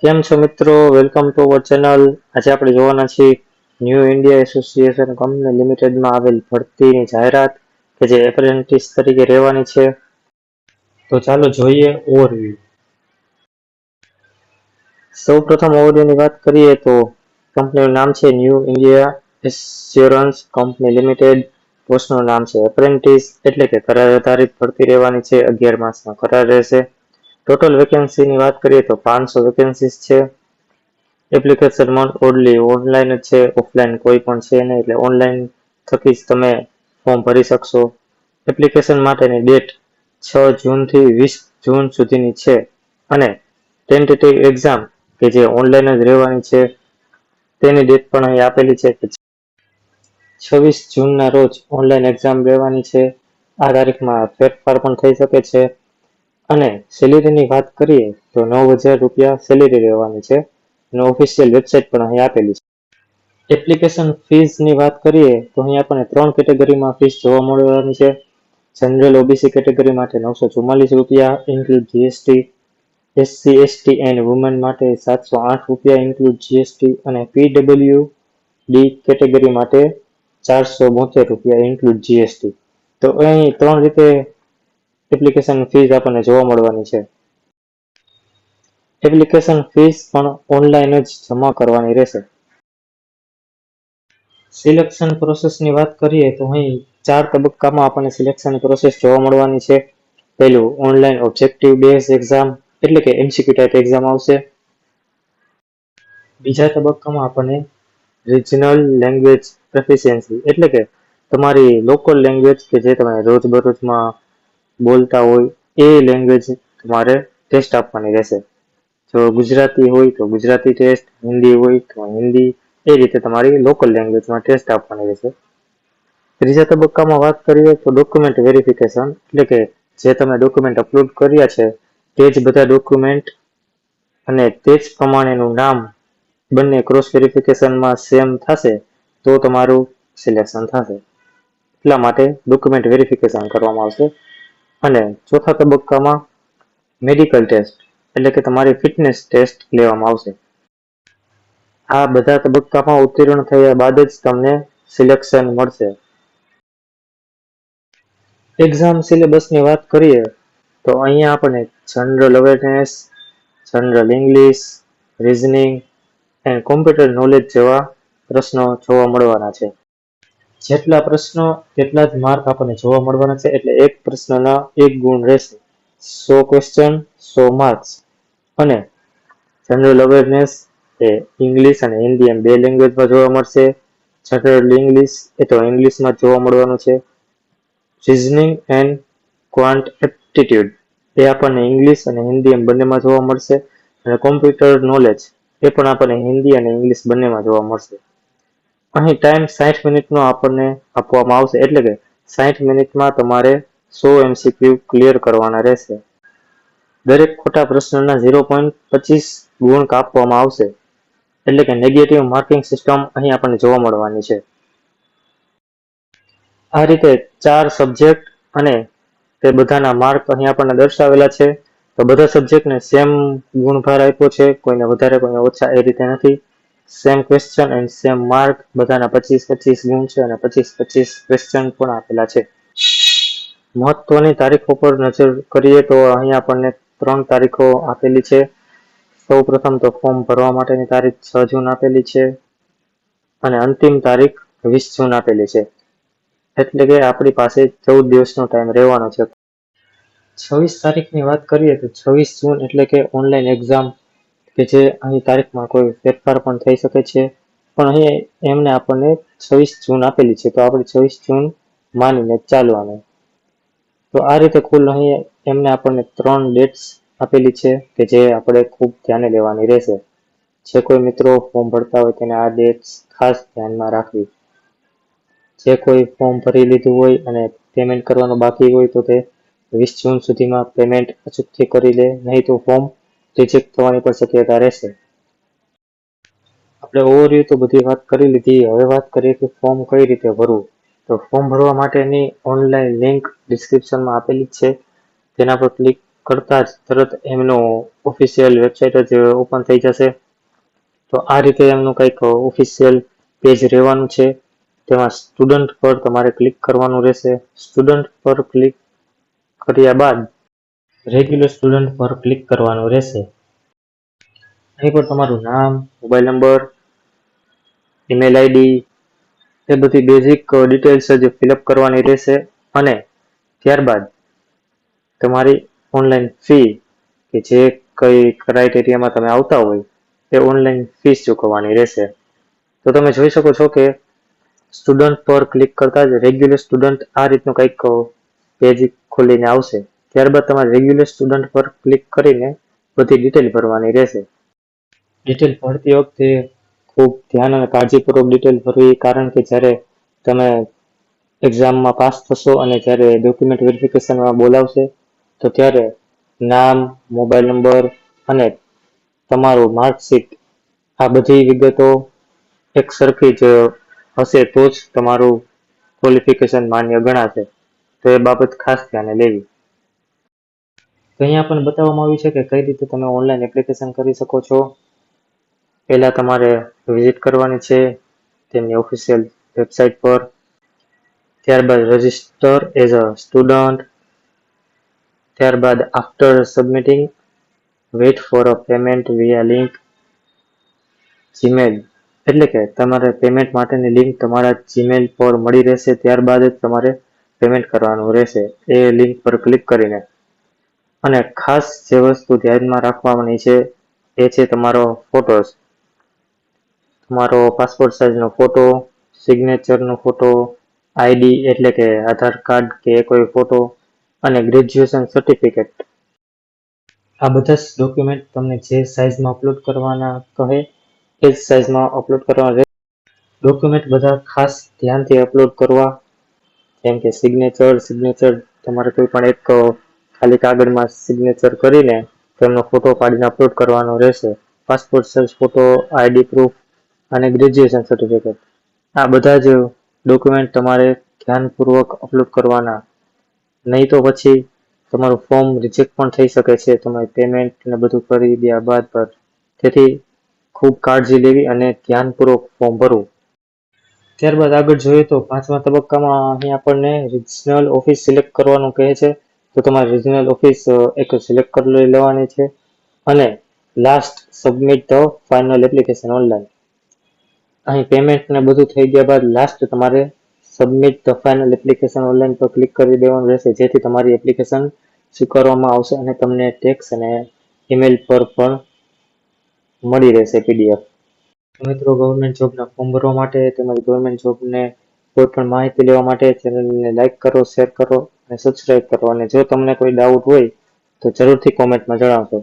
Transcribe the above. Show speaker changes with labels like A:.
A: કેમ છો મિત્રો? Welcome to our channel. આજે આપણે જોવાના છીએ ન્યૂ ઇન્ડિયા એસોસિએશન કંપની લિમિટેડમાં આવેલ ભરતીની જાહેરાત કે જે એપ્રેન્ટિસ તરીકે રહેવાની છે. તો ચાલો જોઈએ ઓવરવ્યૂ. સૌ પ્રથમ ઓવરવ્યૂની વાત કરીએ તો કંપનીનું નામ છે New India Assurance Company Limited. પોસ્ટનું નામ છે એપ્રેન્ટિસ, એટલે કે કરાર આધારિત ભરતી રહેવાની છે. 11 માસનો કરાર રહેશે. ટોટલ વેકેન્સીની વાત કરીએ તો 500 વેકેન્સીસ છે. એપ્લિકેશન મોડ ઓનલી ઓનલાઈન જ છે, ઓફલાઈન કોઈ પણ છે નહીં, એટલે ઓનલાઈન થકી જ તમે ફોર્મ ભરી શકશો. એપ્લિકેશન માટેની ડેટ 6 જૂનથી 20 જૂન સુધીની છે અને ટેન્ટેટિવ એક્ઝામ કે જે ઓનલાઈન જ રહેવાની છે તેની ડેટ પણ અહીં આપેલી છે કે 26 જૂનના રોજ ઓનલાઈન એક્ઝામ રહેવાની છે. આ તારીખમાં ફેરફાર પણ થઈ શકે છે. અને સેલેરીની વાત કરીએ તો 9,000 રૂપિયા સેલેરી રહેવાની છે અને ઓફિશિયલ વેબસાઇટ પણ અહીં આપેલી છે. એપ્લિકેશન ફીસની વાત કરીએ તો અહીં આપણને 3 કેટેગરીમાં ફીસ જોવા મળવાની છે. જનરલ ઓબીસી કેટેગરી માટે 944 રૂપિયા include GST, SC ST and women માટે 708 રૂપિયા ઇન્ક્લુડ જીએસટી અને પીડબ્લ્યુડી કેટેગરી માટે 472 રૂપિયા ઇન્ક્લુડ જીએસટી. તો અહીં 3 રીતે એપ્લિકેશન ફીસ આપણને જોવા મળવાની છે. એપ્લિકેશન ફીસ પણ ઓનલાઈન જ જમા કરવાની રહેશે. સિલેક્શન પ્રોસેસની વાત કરીએ તો અહીં 4 તબક્કામાં આપણને સિલેક્શન પ્રોસેસ જોવા મળવાની છે. પહેલું ઓનલાઈન ઓબ્જેક્ટિવ બેઝ એક્ઝામ, એટલે કે એમસીક્યુ ટાઈપ એક્ઝામ આવશે. બીજા તબક્કામાં આપણને રિજનલ લેંગ્વેજ પ્રોફિશિયન્સી, એટલે કે તમારી લોકલ લેંગ્વેજ કે જે તમે રોજબરોજમાં બોલતા હોય એ લેંગ્વેજ તમારે ટેસ્ટ આપવાની રહેશે. જો ગુજરાતી હોય તો ગુજરાતી ટેસ્ટ, હિન્દી હોય તો હિન્દી, એ રીતે તમારી લોકલ લેંગ્વેજમાં ટેસ્ટ આપવાની રહેશે. ત્રીજા તબક્કામાં વાત કરીએ તો ડોક્યુમેન્ટ વેરિફિકેશન, એટલે કે જે તમે ડોક્યુમેન્ટ અપલોડ કર્યા છે તે જ બધા ડોક્યુમેન્ટ અને તે જ પ્રમાણેનું નામ બંને ક્રોસ વેરિફિકેશનમાં સેમ થશે તો તમારું સિલેક્શન થશે. એટલા માટે ડોક્યુમેન્ટ વેરિફિકેશન કરવામાં આવશે. અને ચોથા તબક્કામાં મેડિકલ ટેસ્ટ, એટલે કે તમારી ફિટનેસ ટેસ્ટ લેવામાં આવશે. આ બધા તબક્કામાં ઉત્તીર્ણ થયા બાદ જ તમને સિલેક્શન મળશે. એક્ઝામ સિલેબસની વાત કરીએ તો અહીંયા આપણને general awareness, general English, reasoning and computer knowledge જેવા પ્રશ્નો જોવા મળવાના છે. જેટલા પ્રશ્નો એટલા જ માર્ક આપણને જોવા મળવાના છે, એટલે એક પ્રશ્નના 1 ગુણ રહેશે. 100 ક્વેશ્ચન 100 માર્ક્સ. અને જનરલ અવેરનેસ એ ઇંગ્લિશ અને હિન્દી એમ 2 લેંગ્વેજમાં જોવા મળશે. જનરલ ઇંગ્લિશ એ તો ઇંગ્લિશમાં જોવા મળવાનું છે. રીઝનિંગ એન્ડ ક્વાન્ટ એપ્ટિટ્યુડ એ આપણને ઇંગ્લિશ અને હિન્દી એમ બંનેમાં જોવા મળશે. અને કોમ્પ્યુટર નોલેજ એ પણ આપણને હિન્દી અને ઇંગ્લિશ બંનેમાં જોવા મળશે. અહીં ટાઈમ 60 મિનિટનો આપણને આપવામાં આવશે, એટલે કે 60 મિનિટમાં તમારે 100 MCQ ક્લિયર કરવાના રહેશે. દરેક ખોટા પ્રશ્નના 0.25 ગુણ કાપવામાં આવશે, એટલે કે નેગેટિવ માર્કિંગ સિસ્ટમ અહીં આપણને જોવા મળવાની છે. આ રીતે 4 સબ્જેક્ટ અને તે બધાના માર્ક અહીં આપણને દર્શાવેલા છે. તો બધા સબ્જેક્ટને સેમ ગુણભાર આપ્યો છે, કોઈને વધારે કોઈને ઓછા એ રીતે નથી. Same question and same mark, બધાના 25-25 ગુણ છે અને 25-25 ક્વેશ્ચન પણ આપેલા છે. મહત્વની તારીખો પર નજર કરીએ તો અહીં આપણને 3 તારીખો આપેલી છે. સૌ પ્રથમ તો ફોર્મ ભરવા માટેની તારીખ 6 જૂન આપેલી છે અને અંતિમ તારીખ 20 જૂન આપેલી છે. એટલે કે આપણી પાસે 14 દિવસનો ટાઈમ રહેવાનો છે. 26 તારીખની વાત કરીએ તો 26 જૂન એટલે કે ઓનલાઈન એક્ઝામ, કે જે અહીં તારીખમાં કોઈ ફેરફાર પણ થઈ શકે છે, પણ અહીં એમને આપણને 26 જૂન આપેલી છે, તો આપણે 26 જૂન માનીને ચાલવાનું. તો આ રીતે કુલ અહીં એમને આપણને 3 ડેટ્સ આપેલી છે કે જે આપણે ખૂબ ધ્યાને લેવાની રહેશે. જે કોઈ મિત્રો ફોર્મ ભરતા હોય તેને આ ડેટ્સ ખાસ ધ્યાનમાં રાખવી. જે કોઈ ફોર્મ ભરી લીધું હોય અને પેમેન્ટ કરવાનું બાકી હોય તો તે 20 જૂન સુધીમાં પેમેન્ટ અચૂકથી કરી લે, નહીં તો ફોર્મ રિજેક્ટ થવાની પણ શક્યતા રહેશે. આપણે ઓવરવ્યૂ તો બધી વાત કરી લીધી. હવે વાત કરીએ કે ફોર્મ કઈ રીતે ભરવું. તો ફોર્મ ભરવા માટેની ઓનલાઈન લિંક ડિસ્ક્રિપ્શનમાં આપેલી છે, તેના પર ક્લિક કરતા જ તરત એમનો ઓફિશિયલ વેબસાઇટ જ ઓપન થઈ જશે. તો આ રીતે એમનું કંઈક ઓફિશિયલ પેજ રહેવાનું છે. તેમાં સ્ટુડન્ટ પર તમારે ક્લિક કરવાનું રહેશે. સ્ટુડન્ટ પર ક્લિક કર્યા બાદ રેગ્યુલર સ્ટુડન્ટ પર ક્લિક કરવાનું રહેશે. અહીં પર તમારું નામ, mobile number, email ID A બધી બેઝિક ડિટેલ્સ જ ફિલઅપ કરવાની રહેશે અને ત્યારબાદ તમારી ઓનલાઈન ફી કે જે કઈ ક્રાઇટેરિયામાં તમે આવતા હોય એ ઓનલાઈન ફીસ ચૂકવવાની રહેશે. તો તમે જોઈ શકો છો કે સ્ટુડન્ટ પર ક્લિક કરતા જ રેગ્યુલર સ્ટુડન્ટ આ રીતનું કંઈક પેજ ખોલીને આવશે. ત્યારબાદ તમારે રેગ્યુલર સ્ટુડન્ટ પર ક્લિક કરીને બધી ડિટેલ ભરવાની રહેશે. ડિટેલ ભરતી વખતે ખૂબ ધ્યાન અને કાળજીપૂર્વક ડિટેલ ભરવી, કારણ કે જ્યારે તમે એક્ઝામમાં પાસ થશો અને જ્યારે ડોક્યુમેન્ટ વેરિફિકેશનમાં બોલાવશે તો ત્યારે નામ, મોબાઈલ નંબર અને તમારું માર્કશીટ આ બધી વિગતો એક સરખી જ હશે તો જ તમારું ક્વોલિફિકેશન માન્ય ગણાશે. તો એ બાબત ખાસ ધ્યાને લેવી. તો અહીંયા પણ બતાવવામાં આવ્યું છે કે કઈ રીતે તમે ઓનલાઈન એપ્લિકેશન કરી શકો છો. પહેલા તમારે વિઝિટ કરવાની છે તેમની ઓફિશિયલ વેબસાઇટ પર. ત્યારબાદ રજિસ્ટર એઝ અ સ્ટુડન્ટ. ત્યારબાદ after submitting wait for a payment via link Gmail, એટલે કે તમારે પેમેન્ટ માટેની લિંક તમારા જીમેલ પર મળી રહેશે. ત્યારબાદ જ તમારે પેમેન્ટ કરવાનું રહેશે એ લિંક પર ક્લિક કરીને. અને ખાસ જે વસ્તુ ધ્યાનમાં રાખવાની છે એ છે તમારો ફોટોસ. તમારો પાસપોર્ટ સાઇઝનો ફોટો, સિગ્નેચરનો ફોટો, આઈડી એટલે કે આધાર કાર્ડ કે કોઈ ફોટો અને ગ્રેજ્યુએશન સર્ટિફિકેટ. આ બધા જ ડોક્યુમેન્ટ તમને જે સાઇઝમાં અપલોડ કરવાના કહે એ જ સાઇઝમાં અપલોડ કરવાના રહેશે. ડોક્યુમેન્ટ બધા ખાસ ધ્યાનથી અપલોડ કરવા, જેમ કે સિગ્નેચર તમારે કોઈ પણ એક ખાલી કાગળમાં સિગ્નેચર કરીને તેમનો ફોટો પાડીને અપલોડ કરવાનો રહેશે. Passport size photo, ID proof અને ગ્રેજ્યુએશન સર્ટિફિકેટ આ બધા જ ડોક્યુમેન્ટ તમારે ધ્યાનપૂર્વક અપલોડ કરવાના. નહીં તો પછી તમારું ફોર્મ રિજેક્ટ પણ થઈ શકે છે તમે પેમેન્ટ ને બધું કરી દયા બાદ પર. તેથી ખૂબ કાળજી લેવી અને ધ્યાનપૂર્વક ફોર્મ ભરવું. ત્યારબાદ આગળ જોઈએ તો 5મા તબક્કામાં અહીં આપણને રિજનલ ઓફિસ સિલેક્ટ કરવાનું કહે છે. તો તમારે રિજનલ ઓફિસ એક સિલેક્ટ કરી લેવાની છે અને last submit the final application online. અહીં પેમેન્ટ ને બધું થઈ ગયા બાદ લાસ્ટ તમારે submit the final application online પર ક્લિક કરી દેવાનું રહેશે, જેથી તમારી એપ્લિકેશન સ્વીકારવામાં આવશે અને તમને ટેક્સ અને ઈમેલ પર પણ મળી રહેશે PDF. મિત્રો, ગવર્મેન્ટ જોબના ફોર્મ ભરવા માટે તેમજ ગવર્મેન્ટ જોબને કોઈ પણ માહિતી લેવા માટે ચેનલને લાઈક કરો, શેર કરો અને સબસ્ક્રાઇબ કરો. અને જો તમને કોઈ ડાઉટ હોય તો જરૂરથી કોમેન્ટમાં જણાવજો.